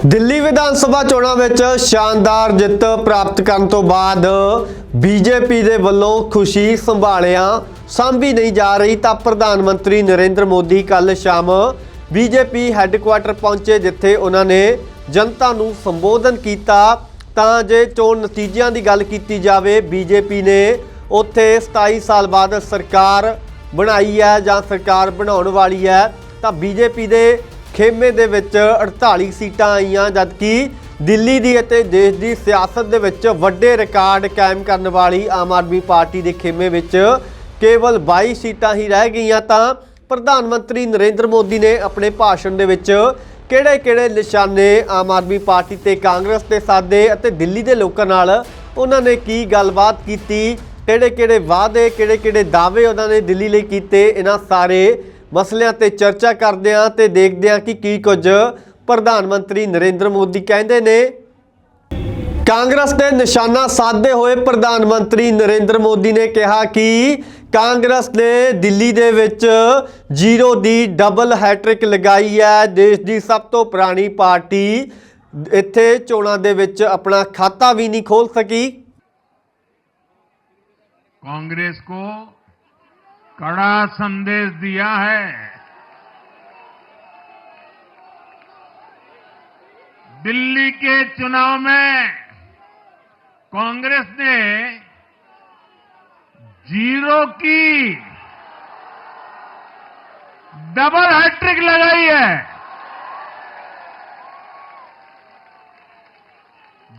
दिल्ली विधानसभा चोणां विच शानदार जिੱਤ प्राप्त करन तो बाद बीजेपी दे वल्लों खुशी संभालिया सांभी नहीं जा रही। तां प्रधान मंत्री नरेंद्र मोदी कल शाम बीजेपी हैडकुआटर पहुंचे, जिथे उन्होंने जनता नूं संबोधन किया। तां जे चोण नतीजियां की गल की जाए, बीजेपी ने उत्थे 27 साल बाद सरकार बनाई है जां सरकार बनाउण वाली है। तां बीजेपी दे खेमे दे विच 48 सीटां आईयां, जबकि दिल्ली दी अते देश की सियासत दे विच वड्डे रिकॉर्ड कायम करने वाली आम आदमी पार्टी के खेमे विच केवल 22 सीटां ही रह गईयां। तां प्रधानमंत्री नरेंद्र मोदी ने अपने भाषण दे विच किहड़े-किहड़े निशाने आम आदमी पार्टी ते कांग्रेस ते साधे अते दिल्ली दे लोकां नाल उन्हां ने की गलबात कीती, किहड़े-किहड़े वादे किहड़े-किहड़े दावे उन्हां ने दिल्ली लई कीते, इन्हां सारे मसलियां ते चर्चा करदे हां ते देखदे हां कि की कुछ प्रधानमंत्री नरेंद्र मोदी कहंदे ने। कांग्रेस ते निशाना साधे हुए प्रधानमंत्री नरेंद्र मोदी ने कहा कि कांग्रेस ने दिल्ली दे विच जीरो दी डबल हैट्रिक लगाई है। देश की सब तो पुरानी पार्टी इत्थे चोणां दे विच अपना खाता भी नहीं खोल सकी। कांग्रेस को कड़ा संदेश दिया है। दिल्ली के चुनाव में कांग्रेस ने जीरो की डबल हैट्रिक लगाई है।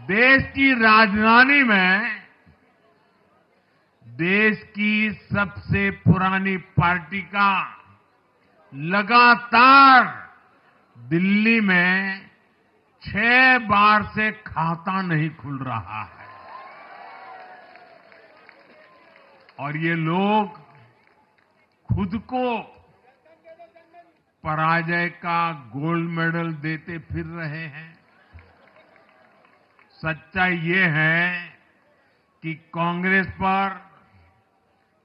देश की राजधानी में देश की सबसे पुरानी पार्टी का लगातार दिल्ली में 6 बार से खाता नहीं खुल रहा है, और ये लोग खुद को पराजय का गोल्ड मेडल देते फिर रहे हैं। सच्चाई ये है कि कांग्रेस पर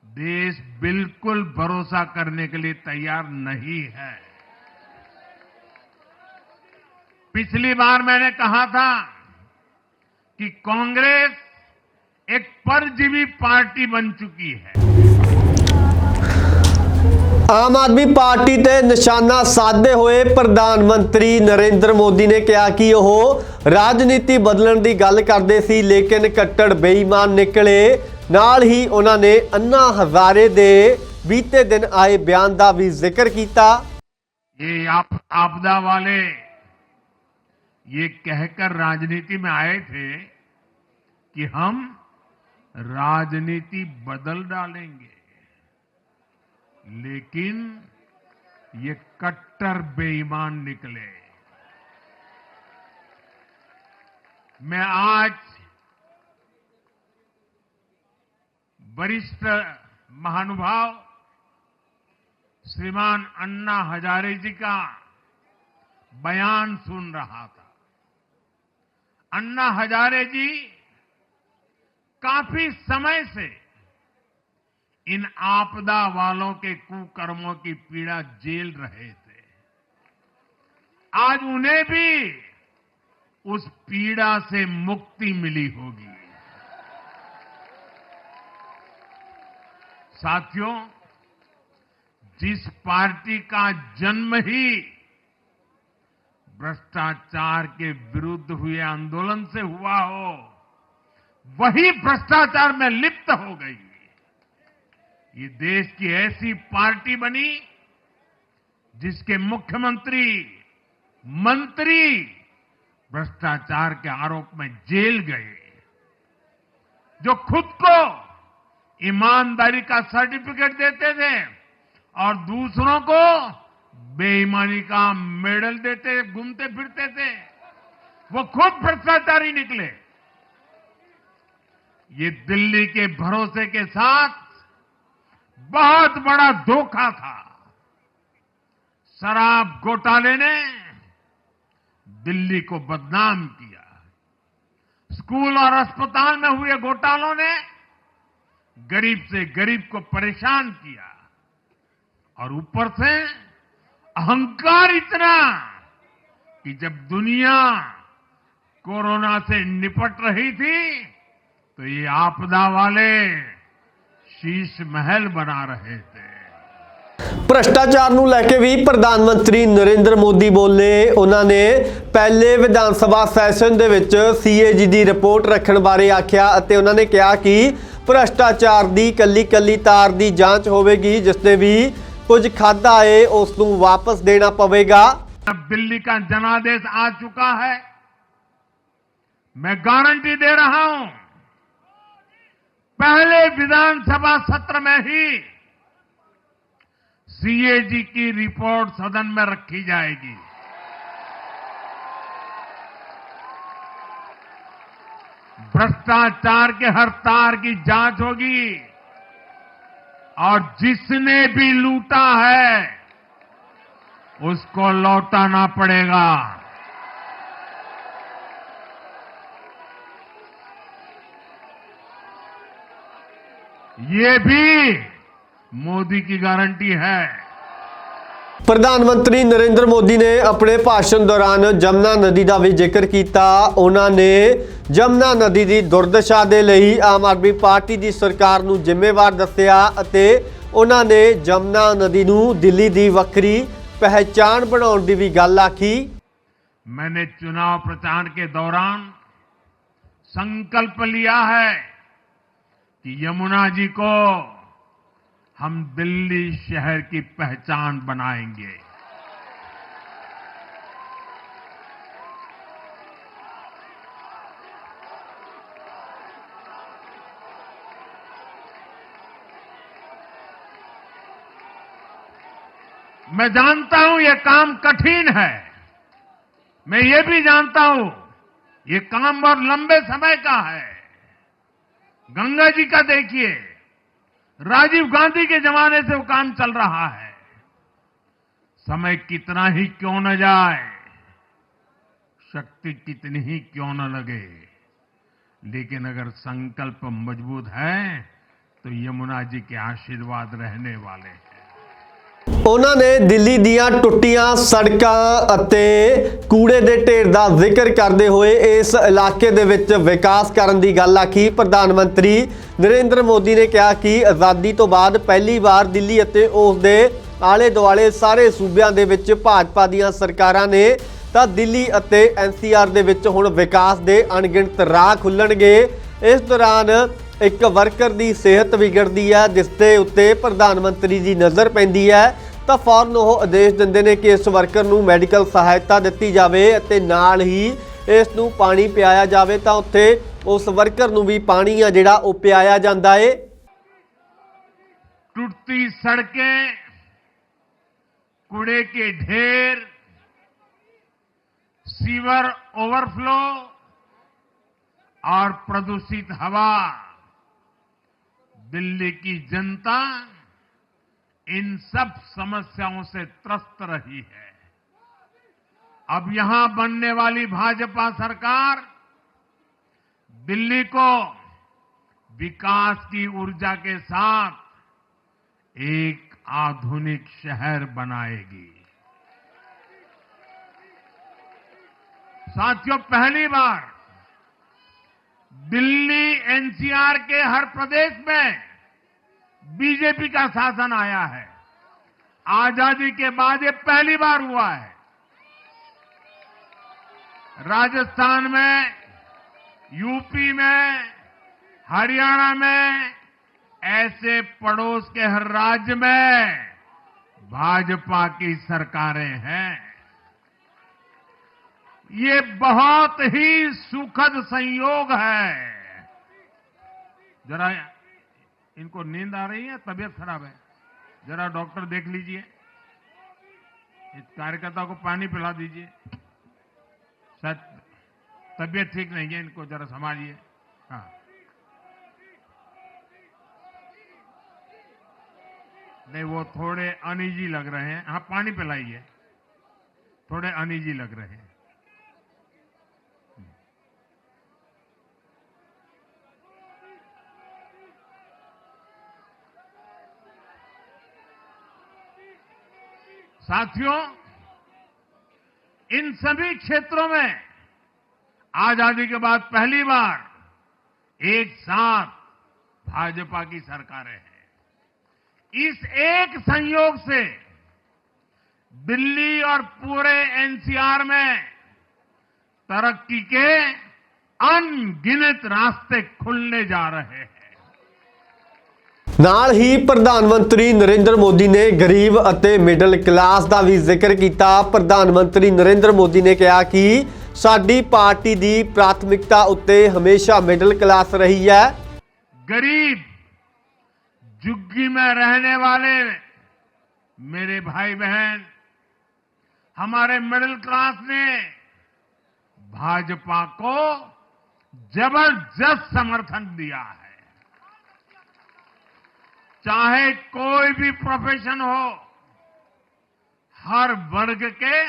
देश बिल्कुल भरोसा करने के लिए तैयार नहीं है। पिछली बार मैंने कहा था कि कांग्रेस एक परजीवी पार्टी बन चुकी है। आम आदमी पार्टी ते निशाना साधे हुए प्रधानमंत्री नरेंद्र मोदी ने कहा कि वह राजनीति बदलण की गल करते सी, लेकिन कट्टर बेईमान निकले। नाल ही उन्होंने अन्ना हजारे दे बीते दिन आए बयान का भी जिक्र किया। ये आपदा वाले ये कहकर राजनीति में आए थे कि हम राजनीति बदल डालेंगे, लेकिन ये कट्टर बेईमान निकले। मैं आज वरिष्ठ महानुभाव श्रीमान अन्ना हजारे जी का बयान सुन रहा था। अन्ना हजारे जी काफी समय से इन आपदा वालों के कुकर्मों की पीड़ा झेल रहे थे। आज उन्हें भी उस पीड़ा से मुक्ति मिली होगी। साथियों, जिस पार्टी का जन्म ही भ्रष्टाचार के विरुद्ध हुए आंदोलन से हुआ हो, वही भ्रष्टाचार में लिप्त हो गई। ये देश की ऐसी पार्टी बनी जिसके मुख्यमंत्री, मंत्री भ्रष्टाचार के आरोप में जेल गए, जो खुद को ईमानदारी का सर्टिफिकेट देते थे और दूसरों को बेईमानी का मेडल देते घूमते फिरते थे, वो खुद भ्रष्टाचारी निकले। ये दिल्ली के भरोसे के साथ बहुत बड़ा धोखा था। शराब घोटाले ने दिल्ली को बदनाम किया। स्कूल और अस्पताल में हुए घोटालों ने गरीब से गरीब को परेशान किया, और ऊपर से अहंकार इतना कि जब दुनिया कोरोना से निपट रही थी तो ये आपदा वाले शीश महल बना रहे थे। ਭ੍ਰਿਸ਼ਟਾਚਾਰ ਨੂੰ ਲੈ ਕੇ ਵੀ ਪ੍ਰਧਾਨ ਮੰਤਰੀ ਨਰਿੰਦਰ ਮੋਦੀ ਬੋਲੇ। ਉਹਨਾਂ ਨੇ ਪਹਿਲੇ ਵਿਧਾਨ ਸਭਾ ਸੈਸ਼ਨ ਦੇ ਵਿੱਚ ਸੀਏਜੀ ਦੀ ਰਿਪੋਰਟ ਰੱਖਣ ਬਾਰੇ ਆਖਿਆ ਅਤੇ ਉਹਨਾਂ ਨੇ ਕਿਹਾ ਕਿ ਭ੍ਰਿਸ਼ਟਾਚਾਰ ਦੀ ਕੱਲੀ ਤਾਰ ਦੀ ਜਾਂਚ ਹੋਵੇਗੀ, ਜਿਸ ਨੇ ਵੀ ਕੁਝ ਖਾਧਾ ਹੈ ਉਸ ਨੂੰ ਵਾਪਸ ਦੇਣਾ ਪਵੇਗਾ। अब दिल्ली का जनादेश आ चुका है। मैं गारंटी दे रहा हूं, पहले विधानसभा सत्र में ही सीएजी की रिपोर्ट सदन में रखी जाएगी। भ्रष्टाचार के हर तार की जांच होगी और जिसने भी लूटा है उसको लौटाना पड़ेगा। ये भी मोदी की गारंटी है। ਪ੍ਰਧਾਨ ਮੰਤਰੀ ਨਰਿੰਦਰ ਮੋਦੀ ਨੇ ਆਪਣੇ ਭਾਸ਼ਣ ਦੌਰਾਨ ਜਮਨਾ ਨਦੀ ਦਾ ਵੀ ਜ਼ਿਕਰ ਕੀਤਾ। ਉਹਨਾਂ ਨੇ ਜਮਨਾ ਨਦੀ ਦੀ ਦੁਰਦਸ਼ਾ ਦੇ ਲਈ ਆਮ ਆਦਮੀ ਪਾਰਟੀ ਦੀ ਸਰਕਾਰ ਨੂੰ ਜ਼ਿੰਮੇਵਾਰ ਦੱਸਿਆ ਅਤੇ ਉਹਨਾਂ ਨੇ ਜਮਨਾ ਨਦੀ ਨੂੰ ਦਿੱਲੀ ਦੀ ਵੱਖਰੀ पहचान बनाने की भी गल आखी। मैंने चुनाव प्रचार के दौरान संकल्प लिया है कि यमुना जी को हम दिल्ली शहर की पहचान बनाएंगे। मैं जानता हूं ये काम कठिन है, मैं ये भी जानता हूं ये काम बहुत लंबे समय का है। गंगा जी का देखिए, राजीव गांधी के जमाने से वो काम चल रहा है। समय कितना ही क्यों न जाए, शक्ति कितनी ही क्यों न लगे, लेकिन अगर संकल्प मजबूत है तो यमुना जी के आशीर्वाद रहने वाले हैं। ਉਹਨਾਂ ਨੇ ਦਿੱਲੀ ਦੀਆਂ ਟੁੱਟੀਆਂ ਸੜਕਾਂ ਅਤੇ ਕੂੜੇ ਦੇ ਢੇਰ ਦਾ ਜ਼ਿਕਰ ਕਰਦੇ ਹੋਏ ਇਸ ਇਲਾਕੇ ਦੇ ਵਿੱਚ ਵਿਕਾਸ ਕਰਨ ਦੀ ਗੱਲ ਆਖੀ। ਪ੍ਰਧਾਨ ਮੰਤਰੀ ਨਰਿੰਦਰ ਮੋਦੀ ਨੇ ਕਿਹਾ ਕਿ ਆਜ਼ਾਦੀ ਤੋਂ ਬਾਅਦ ਪਹਿਲੀ ਵਾਰ ਦਿੱਲੀ ਅਤੇ ਉਸ ਦੇ ਆਲੇ ਦੁਆਲੇ ਸਾਰੇ ਸੂਬਿਆਂ ਦੇ ਵਿੱਚ ਭਾਜਪਾ ਦੀਆਂ ਸਰਕਾਰਾਂ ਨੇ ਤਾਂ ਦਿੱਲੀ ਅਤੇ ਐਨਸੀਆਰ ਦੇ ਵਿੱਚ ਹੁਣ ਵਿਕਾਸ ਦੇ ਅਣਗਿਣਤ ਰਾਹ ਖੁੱਲਣਗੇ। ਇਸ ਦੌਰਾਨ ਇੱਕ ਵਰਕਰ ਦੀ ਸਿਹਤ ਵਿਗੜਦੀ ਹੈ, ਜਿਸ ਦੇ ਉੱਤੇ ਪ੍ਰਧਾਨ ਮੰਤਰੀ ਦੀ ਨਜ਼ਰ ਪੈਂਦੀ ਹੈ ਤਾਂ ਫੌਰਨ ਉਹ ਆਦੇਸ਼ ਦਿੰਦੇ ਨੇ ਕਿ ਇਸ ਵਰਕਰ ਨੂੰ ਮੈਡੀਕਲ ਸਹਾਇਤਾ ਦਿੱਤੀ ਜਾਵੇ ਅਤੇ ਨਾਲ ਹੀ ਇਸ ਨੂੰ ਪਾਣੀ ਪਿਆਇਆ ਜਾਵੇ। ਤਾਂ ਉੱਥੇ ਉਸ ਵਰਕਰ ਨੂੰ ਵੀ ਪਾਣੀ ਆ ਜਿਹੜਾ ਉਹ ਪਿਆਇਆ ਜਾਂਦਾ ਏ। टूटती सड़कें, कूड़े के ढेर, सीवर ओवरफ्लो और प्रदूषित हवा, दिल्ली की जनता इन सब समस्याओं से त्रस्त रही है। अब यहां बनने वाली भाजपा सरकार दिल्ली को विकास की ऊर्जा के साथ एक आधुनिक शहर बनाएगी। साथियों, पहली बार दिल्ली एनसीआर के हर प्रदेश में बीजेपी का शासन आया है। आजादी के बाद ये पहली बार हुआ है। राजस्थान में, यूपी में, हरियाणा में, ऐसे पड़ोस के हर राज्य में भाजपा की सरकारें हैं। ये बहुत ही सुखद संयोग है। जरा इनको नींद आ रही है, तबीयत खराब है, जरा डॉक्टर देख लीजिए। इस कार्यकर्ता को पानी पिला दीजिए, शायद तबीयत ठीक नहीं है, इनको जरा संभालिए। हाँ, नहीं वो थोड़े अनईजी लग रहे हैं। हाँ, पानी पिलाइए, थोड़े अनईजी लग रहे हैं। साथियों, इन सभी क्षेत्रों में आजादी के बाद पहली बार एक साथ भाजपा की सरकारें हैं। इस एक संयोग से दिल्ली और पूरे एनसीआर में तरक्की के अनगिनत रास्ते खुलने जा रहे हैं। ਨਾਲ ਹੀ ਪ੍ਰਧਾਨ ਮੰਤਰੀ ਨਰਿੰਦਰ ਮੋਦੀ ਨੇ ਗਰੀਬ ਅਤੇ ਮਿਡਲ ਕਲਾਸ ਦਾ ਵੀ ਜ਼ਿਕਰ ਕੀਤਾ। ਪ੍ਰਧਾਨ ਮੰਤਰੀ ਨਰਿੰਦਰ ਮੋਦੀ ਨੇ ਕਿਹਾ ਕਿ ਸਾਡੀ ਪਾਰਟੀ ਦੀ ਪ੍ਰਾਥਮਿਕਤਾ ਉੱਤੇ ਹਮੇਸ਼ਾ ਮਿਡਲ ਕਲਾਸ ਰਹੀ ਹੈ। गरीब, झुग्गी में रहने वाले मेरे भाई बहन, हमारे मिडिल क्लास ने भाजपा को जबरदस्त समर्थन दिया है। चाहे कोई भी प्रोफेशन हो, हर वर्ग के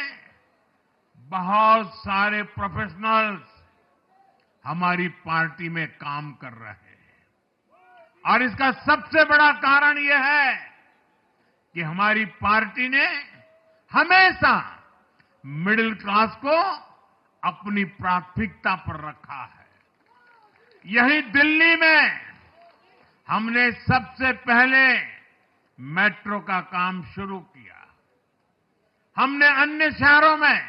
बहुत सारे प्रोफेशनल्स हमारी पार्टी में काम कर रहे हैं। और इसका सबसे बड़ा कारण यह है कि हमारी पार्टी ने हमेशा मिडिल क्लास को अपनी प्राथमिकता पर रखा है। यही दिल्ली में हमने सबसे पहले मेट्रो का काम शुरू किया। हमने अन्य शहरों में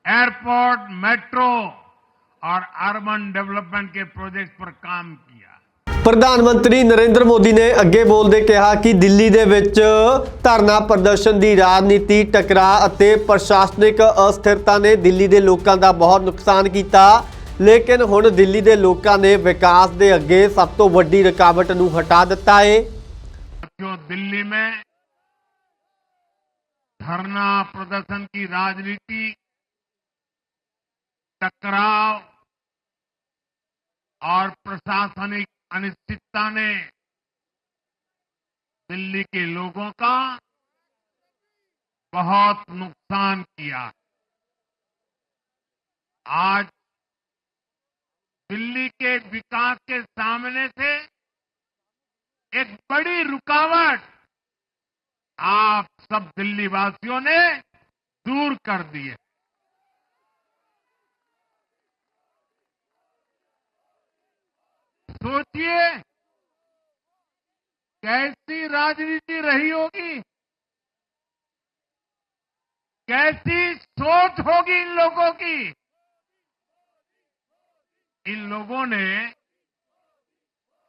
एयरपोर्ट, मेट्रो और अर्बन डेवलपमेंट के प्रोजेक्ट पर काम किया। ਪ੍ਰਧਾਨ ਮੰਤਰੀ ਨਰਿੰਦਰ ਮੋਦੀ ਨੇ ਅੱਗੇ ਬੋਲਦੇ ਕਿਹਾ ਕਿ ਦਿੱਲੀ ਦੇ ਵਿੱਚ ਧਰਨਾ ਪ੍ਰਦਰਸ਼ਨ ਦੀ ਰਾਜਨੀਤੀ, ਟਕਰਾਅ ਅਤੇ ਪ੍ਰਸ਼ਾਸਨਿਕ ਅਸਥਿਰਤਾ ਨੇ ਦਿੱਲੀ ਦੇ ਲੋਕਾਂ ਦਾ ਬਹੁਤ ਨੁਕਸਾਨ ਕੀਤਾ। लेकिन हुण दिल्ली के लोगों ने विकास के अगे सब तो वड्डी रुकावट नूं हटा दिता है। जो दिल्ली में धरना प्रदर्शन की राजनीति, टकराव और प्रशासनिक अनिश्चितता ने दिल्ली के लोगों का बहुत नुकसान किया। आज दिल्ली के विकास के सामने से एक बड़ी रुकावट आप सब दिल्ली वासियों ने दूर कर दी है। सोचिए कैसी राजनीति रही होगी, कैसी सोच होगी इन लोगों की। इन लोगों ने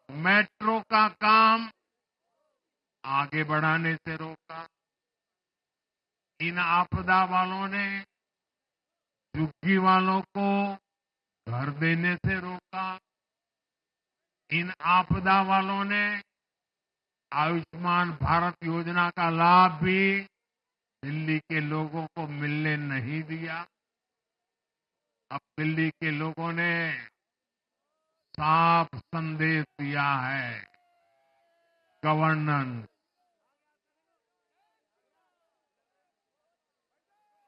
मेट्रो का काम आगे बढ़ाने से रोका। इन आपदा वालों ने झुग्गी वालों को घर देने से रोका। इन आपदा वालों ने आयुष्मान भारत योजना का लाभ भी दिल्ली के लोगों को मिलने नहीं दिया। अब दिल्ली के लोगों ने साफ संदेश दिया है, गवर्नेंस।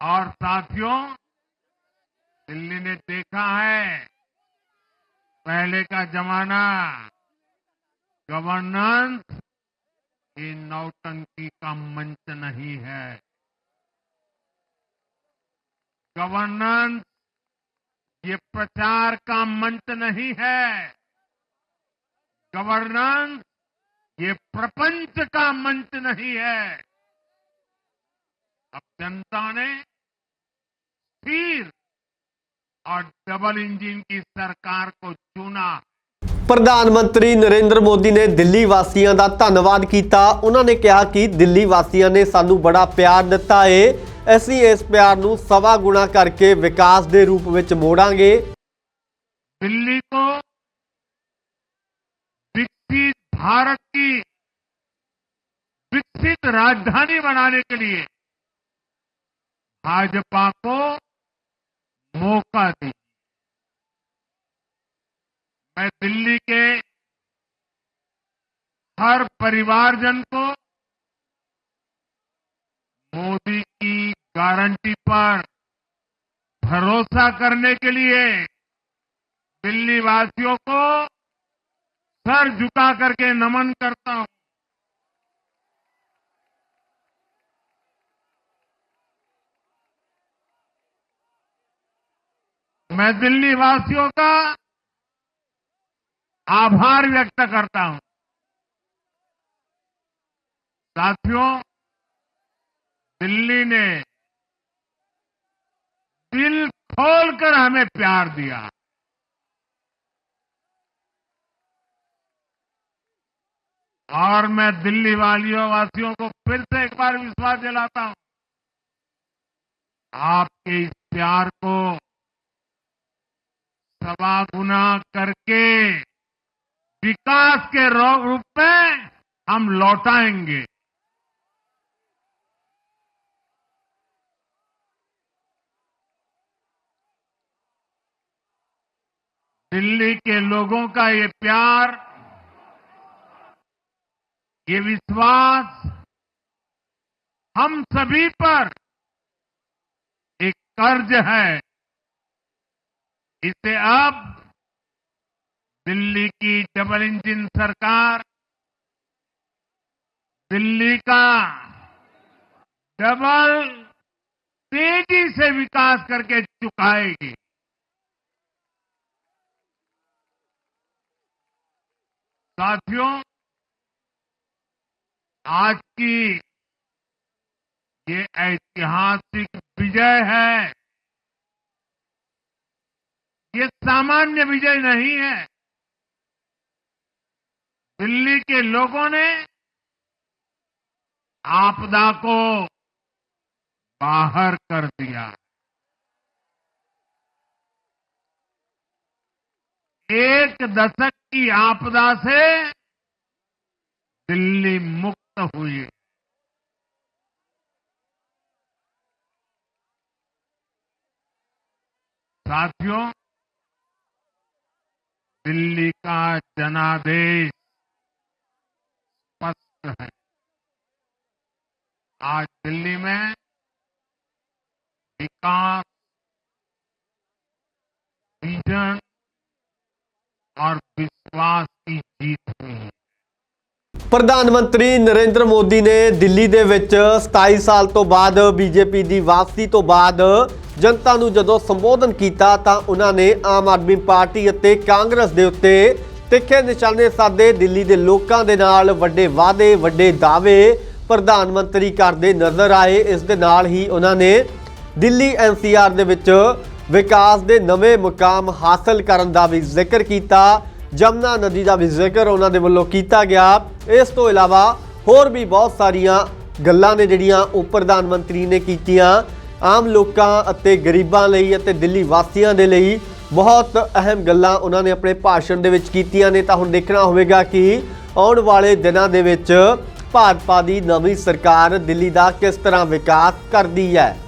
और साथियों, दिल्ली ने देखा है पहले का जमाना, गवर्नेंस ये नौटंकी का मंच नहीं है। गवर्नेंस ये प्रचार का मंच नहीं है। गवर्नेंस ये प्रपंच का मंच नहीं है। अब जनता ने स्थिर और डबल इंजन की सरकार को चुना। ਪ੍ਰਧਾਨ ਮੰਤਰੀ ਨਰਿੰਦਰ ਮੋਦੀ ਨੇ ਦਿੱਲੀ ਵਾਸੀਆਂ ਦਾ ਧੰਨਵਾਦ ਕੀਤਾ। ਉਹਨਾਂ ਨੇ ਕਿਹਾ ਕਿ ਦਿੱਲੀ ਵਾਸੀਆਂ ਨੇ ਸਾਨੂੰ ਬੜਾ ਪਿਆਰ ਦਿੱਤਾ ਹੈ, ਅਸੀਂ ਇਸ ਪਿਆਰ ਨੂੰ ਸਵਾ ਗੁਣਾ ਕਰਕੇ ਵਿਕਾਸ ਦੇ ਰੂਪ ਵਿੱਚ ਮੋੜਾਂਗੇ। दिल्ली को विकसित भारत की विकसित राजधानी बनाने के लिए भाजपा को मौका दीजिए। मैं दिल्ली के हर परिवारजन को मोदी की गारंटी पर भरोसा करने के लिए दिल्ली वासियों को सर झुका करके नमन करता हूं। मैं दिल्ली वासियों का आभार व्यक्त करता हूं। साथियों, दिल्ली ने दिल खोलकर हमें प्यार दिया। और मैं दिल्ली वासियों को फिर से एक बार विश्वास दिलाता हूं, आपके इस प्यार को सवा गुना करके विकास के रूप में हम लौटाएंगे। दिल्ली के लोगों का ये प्यार, ये विश्वास हम सभी पर एक कर्ज है। इसे अब दिल्ली की डबल इंजन सरकार, दिल्ली का डबल तेजी से विकास करके चुकाएगी। साथियों, आज की ये ऐतिहासिक विजय है। ये सामान्य विजय नहीं है। दिल्ली के लोगों ने आपदा को बाहर कर दिया। एक दशक की आपदा से दिल्ली मुक्त हुई। साथियों, दिल्ली का जनादेश स्पष्ट है। आज दिल्ली में विकास, विजन और विश्वास की जीत हुई है। ਪ੍ਰਧਾਨ ਮੰਤਰੀ ਨਰਿੰਦਰ ਮੋਦੀ ਨੇ ਦਿੱਲੀ ਦੇ ਵਿੱਚ 27 ਸਾਲ ਤੋਂ ਬਾਅਦ ਬੀਜੇਪੀ ਦੀ ਵਾਪਸੀ ਤੋਂ ਬਾਅਦ ਜਨਤਾ ਨੂੰ ਜਦੋਂ ਸੰਬੋਧਨ ਕੀਤਾ ਤਾਂ ਉਹਨਾਂ ਨੇ ਆਮ ਆਦਮੀ ਪਾਰਟੀ ਅਤੇ ਕਾਂਗਰਸ ਦੇ ਉੱਤੇ ਤਿੱਖੇ ਨਿਸ਼ਾਨੇ ਸਾਧੇ। ਦਿੱਲੀ ਦੇ ਲੋਕਾਂ ਦੇ ਨਾਲ ਵੱਡੇ ਵਾਅਦੇ, ਵੱਡੇ ਦਾਅਵੇ ਪ੍ਰਧਾਨ ਮੰਤਰੀ ਕਰਦੇ ਨਜ਼ਰ ਆਏ। ਇਸ ਦੇ ਨਾਲ ਹੀ ਉਹਨਾਂ ਨੇ ਦਿੱਲੀ NCR ਦੇ ਵਿੱਚ ਵਿਕਾਸ ਦੇ ਨਵੇਂ ਮੁਕਾਮ ਹਾਸਲ ਕਰਨ ਦਾ ਵੀ ਜ਼ਿਕਰ ਕੀਤਾ। ਜਮਨਾ ਨਦੀ ਦਾ ਵੀ ਜ਼ਿਕਰ ਉਹਨਾਂ ਦੇ ਵੱਲੋਂ ਕੀਤਾ ਗਿਆ। ਇਸ ਤੋਂ ਇਲਾਵਾ ਹੋਰ ਵੀ ਬਹੁਤ ਸਾਰੀਆਂ ਗੱਲਾਂ ਨੇ ਜਿਹੜੀਆਂ ਉਹ ਪ੍ਰਧਾਨ ਮੰਤਰੀ ਨੇ ਕੀਤੀਆਂ। ਆਮ ਲੋਕਾਂ ਅਤੇ ਗਰੀਬਾਂ ਲਈ ਅਤੇ ਦਿੱਲੀ ਵਾਸੀਆਂ ਦੇ ਲਈ ਬਹੁਤ ਅਹਿਮ ਗੱਲਾਂ ਉਹਨਾਂ ਨੇ ਆਪਣੇ ਭਾਸ਼ਣ ਦੇ ਵਿੱਚ ਕੀਤੀਆਂ ਨੇ। ਤਾਂ ਹੁਣ ਦੇਖਣਾ ਹੋਵੇਗਾ ਕਿ ਆਉਣ ਵਾਲੇ ਦਿਨਾਂ ਦੇ ਵਿੱਚ ਭਾਜਪਾ ਦੀ ਨਵੀਂ ਸਰਕਾਰ ਦਿੱਲੀ ਦਾ ਕਿਸ ਤਰ੍ਹਾਂ ਵਿਕਾਸ ਕਰਦੀ ਹੈ।